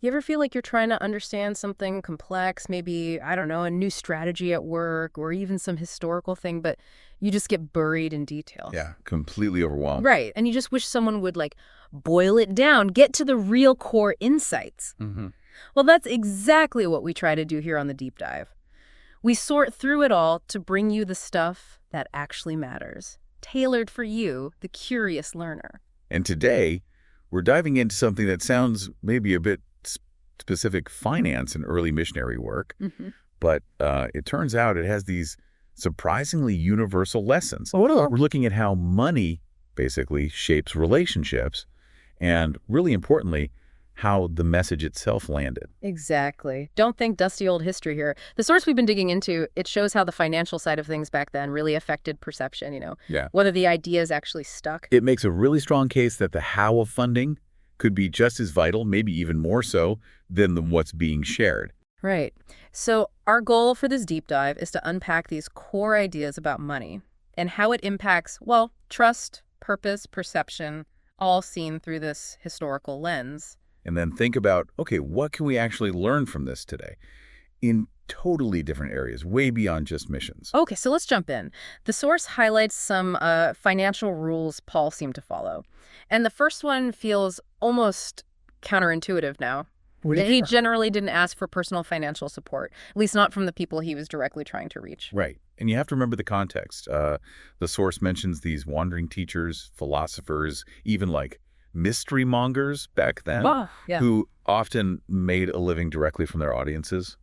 You ever feel like you're trying to understand something complex, maybe, I don't know, a new strategy at work or even some historical thing, but you just get buried in detail? Yeah, completely overwhelmed. Right. And you just wish someone would, like, boil it down, get to the real core insights. Hmm. Well, that's exactly what we try to do here on the deep dive. We sort through it all to bring you the stuff that actually matters, tailored for you, the curious learner. And today, we're diving into something that sounds maybe a bit specific: finance and early missionary work. Hmm. But it turns out it has these surprisingly universal lessons. Oh, We're looking at how money basically shapes relationships and, really importantly, how the message itself landed. exactly. Don't think dusty old history here. The source we've been digging into, it shows how the financial side of things back then really affected perception, Yeah. whether the ideas actually stuck. It makes a really strong case that the how of funding could be just as vital, maybe even more so, than what's being shared. Right. So our goal for this deep dive is to unpack these core ideas about money and how it impacts, well, trust, purpose, perception, all seen through this historical lens. And then think about, okay, what can we actually learn from this today in totally different areas, way beyond just missions? Okay, so let's jump in. The source highlights some financial rules Paul seemed to follow. And the first one feels almost counterintuitive now. He generally didn't ask for personal financial support, at least not from the people he was directly trying to reach. Right. And you have to remember the context. The source mentions these wandering teachers, philosophers, even like mystery mongers back then, Yeah. who often made a living directly from their audiences.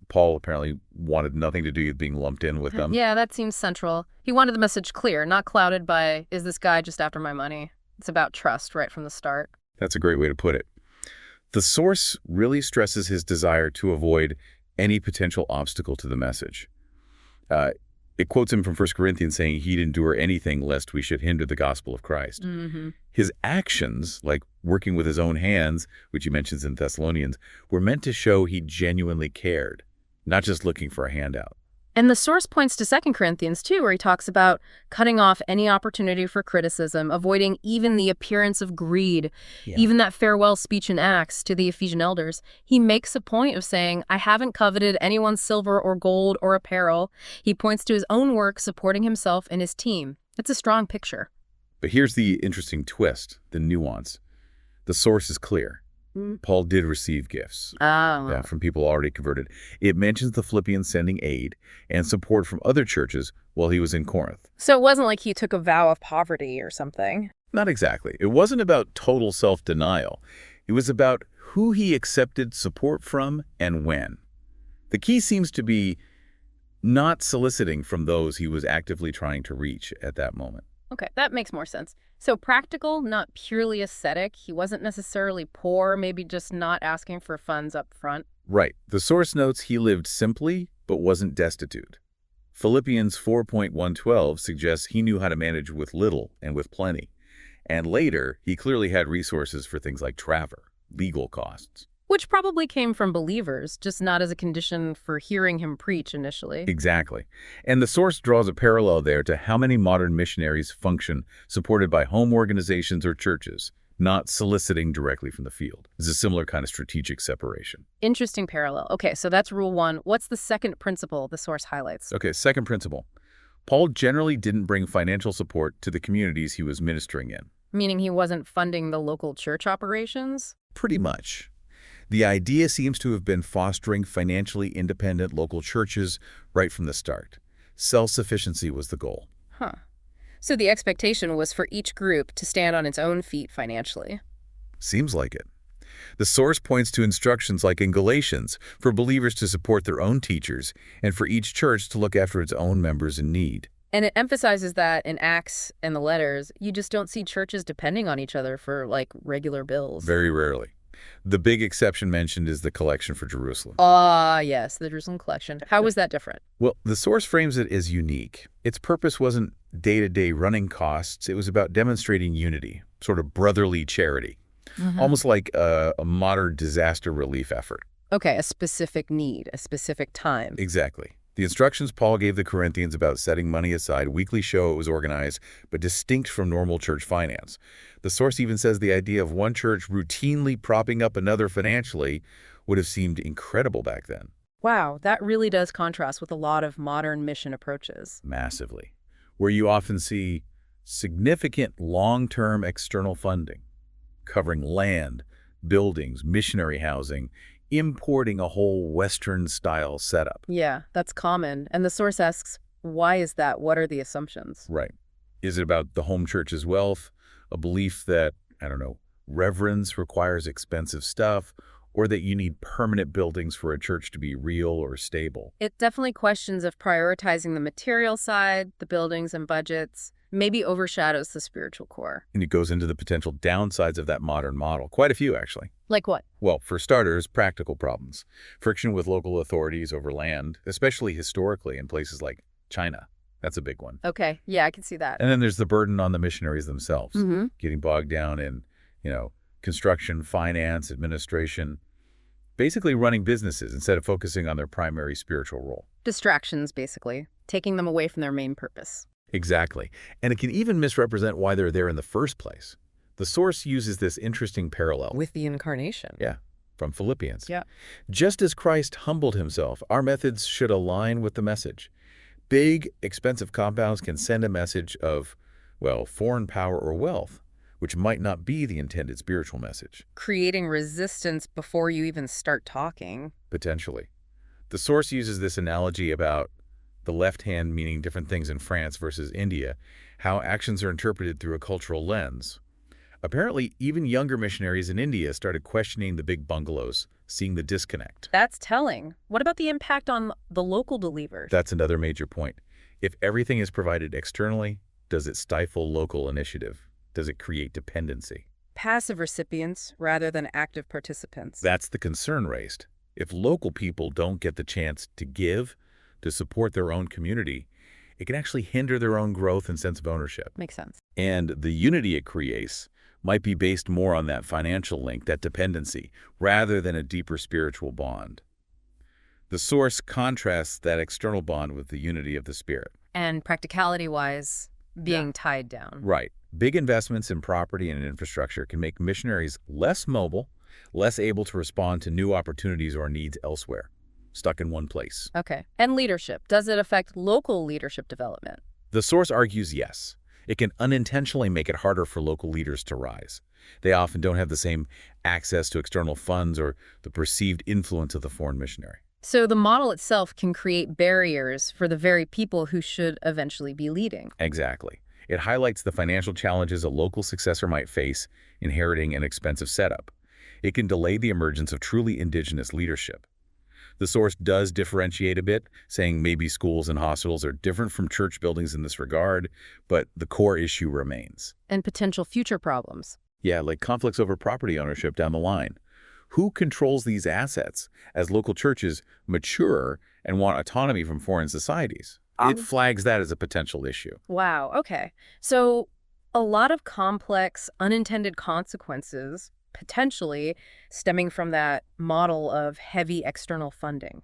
Paul apparently wanted nothing to do with being lumped in with them. Yeah, that seems central. He wanted the message clear, not clouded by, is this guy just after my money? It's about trust right from the start. That's a great way to put it. The source really stresses his desire to avoid any potential obstacle to the message. Uh, it quotes him from 1 Corinthians saying he'd endure anything lest we should hinder the gospel of Christ. Mm-hmm. His actions, like working with his own hands, which he mentions in Thessalonians, were meant to show he genuinely cared, not just looking for a handout. And the source points to 2 Corinthians too, where he talks about cutting off any opportunity for criticism, avoiding even the appearance of greed, even that farewell speech in Acts to the Ephesian elders. He makes a point of saying, I haven't coveted anyone's silver or gold or apparel. He points to his own work supporting himself and his team. It's a strong picture. But here's the interesting twist, the nuance. The source is clear. Paul did receive gifts Oh. from people already converted. It mentions the Philippians sending aid and support from other churches while he was in Corinth. So it wasn't like he took a vow of poverty or something. Not exactly. It wasn't about total self-denial. It was about who he accepted support from and when. The key seems to be not soliciting from those he was actively trying to reach at that moment. Okay, that makes more sense. So practical, not purely ascetic. He wasn't necessarily poor, maybe just not asking for funds up front. Right. The source notes he lived simply but wasn't destitute. Philippians 4.112 suggests he knew how to manage with little and with plenty. And later, he clearly had resources for things like travel, legal costs. Which probably came from believers, just not as a condition for hearing him preach initially. Exactly. And the source draws a parallel there to how many modern missionaries function supported by home organizations or churches, not soliciting directly from the field. It's a similar kind of strategic separation. Interesting parallel. Okay, so that's rule one. What's the second principle the source highlights? Okay, second principle. Paul generally didn't bring financial support to the communities he was ministering in. Meaning he wasn't funding the local church operations? Pretty much. The idea seems to have been fostering financially independent local churches right from the start. Self-sufficiency was the goal. Huh. So the expectation was for each group to stand on its own feet financially. Seems like it. The source points to instructions like in Galatians for believers to support their own teachers and for each church to look after its own members in need. And it emphasizes that in Acts and the letters, you just don't see churches depending on each other for, like, regular bills. Very rarely. The big exception mentioned is the collection for Jerusalem. Ah, yes, the Jerusalem collection. How was that different? Well, the source frames it as unique. Its purpose wasn't day-to-day running costs. It was about demonstrating unity, sort of brotherly charity, almost like a modern disaster relief effort. Okay, a specific need, a specific time. Exactly. The instructions Paul gave the Corinthians about setting money aside weekly show it was organized, but distinct from normal church finance. The source even says the idea of one church routinely propping up another financially would have seemed incredible back then. Wow, that really does contrast with a lot of modern mission approaches. Massively. Where you often see significant long-term external funding, covering land, buildings, missionary housing, importing a whole Western-style setup. Yeah, that's common. And the source asks, why is that? What are the assumptions? Right. Is it about the home church's wealth, a belief that, I don't know, reverence requires expensive stuff, or that you need permanent buildings for a church to be real or stable? It definitely questions if prioritizing the material side, the buildings and budgets, maybe overshadows the spiritual core. And it goes into the potential downsides of that modern model. Quite a few, actually. Like what? Well, for starters, practical problems. Friction with local authorities over land, especially historically in places like China. That's a big one. Okay, yeah, I can see that. And then there's the burden on the missionaries themselves, Mm-hmm. getting bogged down in, construction, finance, administration, basically running businesses instead of focusing on their primary spiritual role. Distractions, basically, taking them away from their main purpose. Exactly. And it can even misrepresent why they're there in the first place. The source uses this interesting parallel. With the incarnation. Yeah, from Philippians. Yeah. Just as Christ humbled himself, our methods should align with the message. Big, expensive compounds can send a message of, well, foreign power or wealth, which might not be the intended spiritual message. Creating resistance before you even start talking. Potentially. The source uses this analogy about the left hand meaning different things in France versus India, how actions are interpreted through a cultural lens. Apparently, even younger missionaries in India started questioning the big bungalows, seeing the disconnect. That's telling. What about the impact on the local believers? That's another major point. If everything is provided externally, does it stifle local initiative? Does it create dependency? Passive recipients rather than active participants. That's the concern raised. If local people don't get the chance to give, to support their own community, it can actually hinder their own growth and sense of ownership. Makes sense. And the unity it creates might be based more on that financial link, that dependency, rather than a deeper spiritual bond. The source contrasts that external bond with the unity of the Spirit. And practicality-wise, being tied down. Right. Big investments in property and infrastructure can make missionaries less mobile, less able to respond to new opportunities or needs elsewhere, stuck in one place. Okay. And leadership. Does it affect local leadership development? The source argues yes. It can unintentionally make it harder for local leaders to rise. They often don't have the same access to external funds or the perceived influence of the foreign missionary. So the model itself can create barriers for the very people who should eventually be leading. Exactly. It highlights the financial challenges a local successor might face inheriting an expensive setup. It can delay the emergence of truly indigenous leadership. The source does differentiate a bit, saying maybe schools and hospitals are different from church buildings in this regard, but the core issue remains. And potential future problems. Yeah, like conflicts over property ownership down the line. Who controls these assets as local churches mature and want autonomy from foreign societies? It flags that as a potential issue. Wow, okay. So a lot of complex, unintended consequences, potentially stemming from that model of heavy external funding.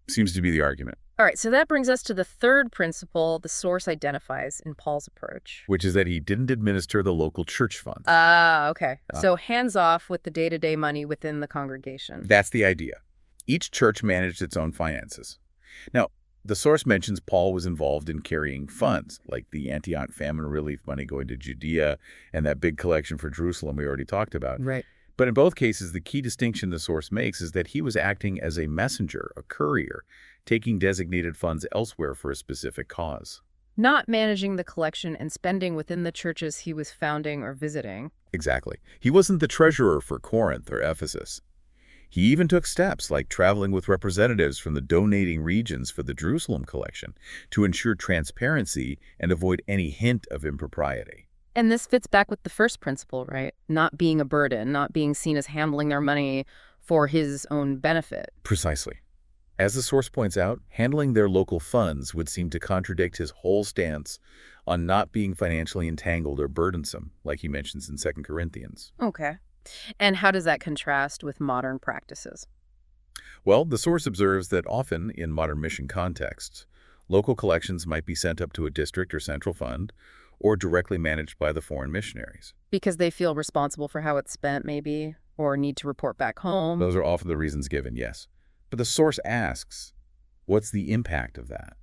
Seems to be the argument. All right, so that brings us to the third principle the source identifies in Paul's approach. Which is that he didn't administer the local church funds. Okay. So hands off with the day-to-day money within the congregation. That's the idea. Each church managed its own finances. Now, the source mentions Paul was involved in carrying funds, like the Antioch famine relief money going to Judea and that big collection for Jerusalem we already talked about. Right. But in both cases, the key distinction the source makes is that he was acting as a messenger, a courier, taking designated funds elsewhere for a specific cause. Not managing the collection and spending within the churches he was founding or visiting. Exactly. He wasn't the treasurer for Corinth or Ephesus. He even took steps like traveling with representatives from the donating regions for the Jerusalem collection to ensure transparency and avoid any hint of impropriety. And this fits back with the first principle, right? Not being a burden, not being seen as handling their money for his own benefit. Precisely. As the source points out, handling their local funds would seem to contradict his whole stance on not being financially entangled or burdensome, like he mentions in 2 Corinthians. Okay. And how does that contrast with modern practices? Well, the source observes that often, in modern mission contexts, local collections might be sent up to a district or central fund, or directly managed by the foreign missionaries. Because they feel responsible for how it's spent, maybe, or need to report back home. Those are often the reasons given, yes. But the source asks, what's the impact of that?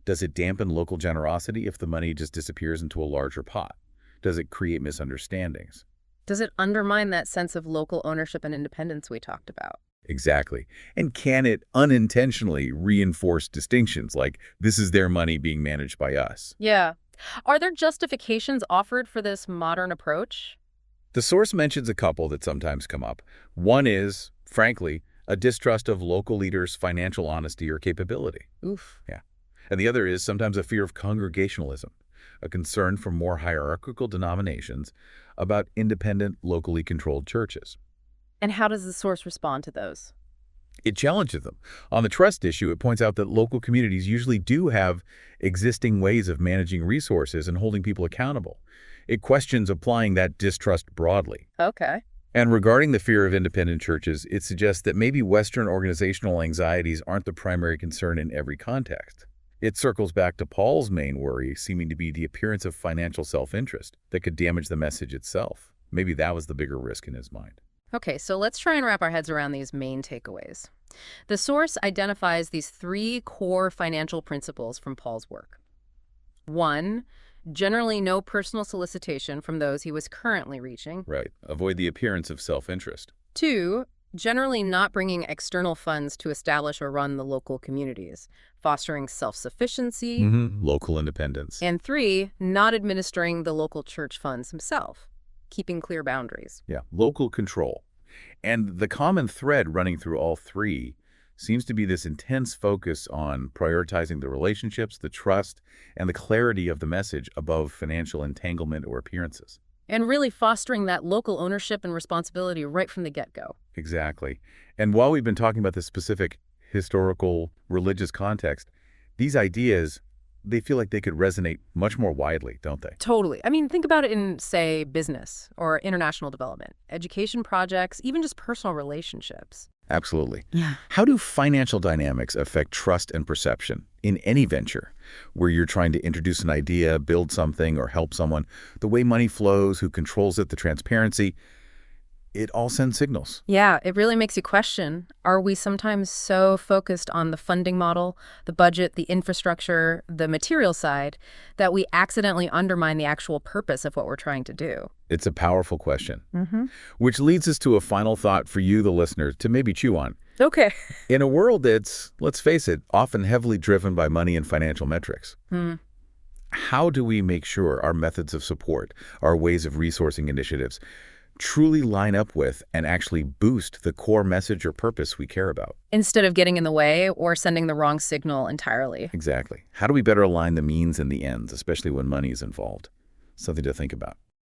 Does it dampen local generosity if the money just disappears into a larger pot? Does it create misunderstandings? Does it undermine that sense of local ownership and independence we talked about? Exactly. And can it unintentionally reinforce distinctions like this is their money being managed by us? Yeah. Are there justifications offered for this modern approach? The source mentions a couple that sometimes come up. One is, frankly, a distrust of local leaders' financial honesty or capability. Oof. Yeah. And the other is sometimes a fear of congregationalism, a concern for more hierarchical denominations about independent, locally controlled churches. And how does the source respond to those? It challenges them. On the trust issue, it points out that local communities usually do have existing ways of managing resources and holding people accountable. It questions applying that distrust broadly. Okay. And regarding the fear of independent churches, it suggests that maybe Western organizational anxieties aren't the primary concern in every context. It circles back to Paul's main worry, seeming to be the appearance of financial self-interest that could damage the message itself. Maybe that was the bigger risk in his mind. Okay, so let's try and wrap our heads around these main takeaways. The source identifies these three core financial principles from Paul's work. 1, generally no personal solicitation from those he was currently reaching. Right. Avoid the appearance of self-interest. 2, generally not bringing external funds to establish or run the local communities, fostering self-sufficiency. Local independence. And 3, not administering the local church funds himself, keeping clear boundaries. Yeah, local control. And the common thread running through all three seems to be this intense focus on prioritizing the relationships, the trust, and the clarity of the message above financial entanglement or appearances. And really fostering that local ownership and responsibility right from the get-go. Exactly. And while we've been talking about this specific historical, religious context, these ideas, they feel like they could resonate much more widely, don't they? Totally. I mean, think about it in, say, business or international development, education projects, even just personal relationships. Absolutely. Yeah. How do financial dynamics affect trust and perception in any venture where you're trying to introduce an idea, build something, or help someone? The way money flows, who controls it, the transparency, it all sends signals. Yeah, it really makes you question, are we sometimes so focused on the funding model, the budget, the infrastructure, the material side, that we accidentally undermine the actual purpose of what we're trying to do? It's a powerful question, which leads us to a final thought for you, the listener, to maybe chew on. Okay. In a world that's, let's face it, often heavily driven by money and financial metrics, how do we make sure our methods of support, our ways of resourcing initiatives, truly line up with and actually boost the core message or purpose we care about? Instead of getting in the way or sending the wrong signal entirely. Exactly. How do we better align the means and the ends, especially when money is involved? Something to think about.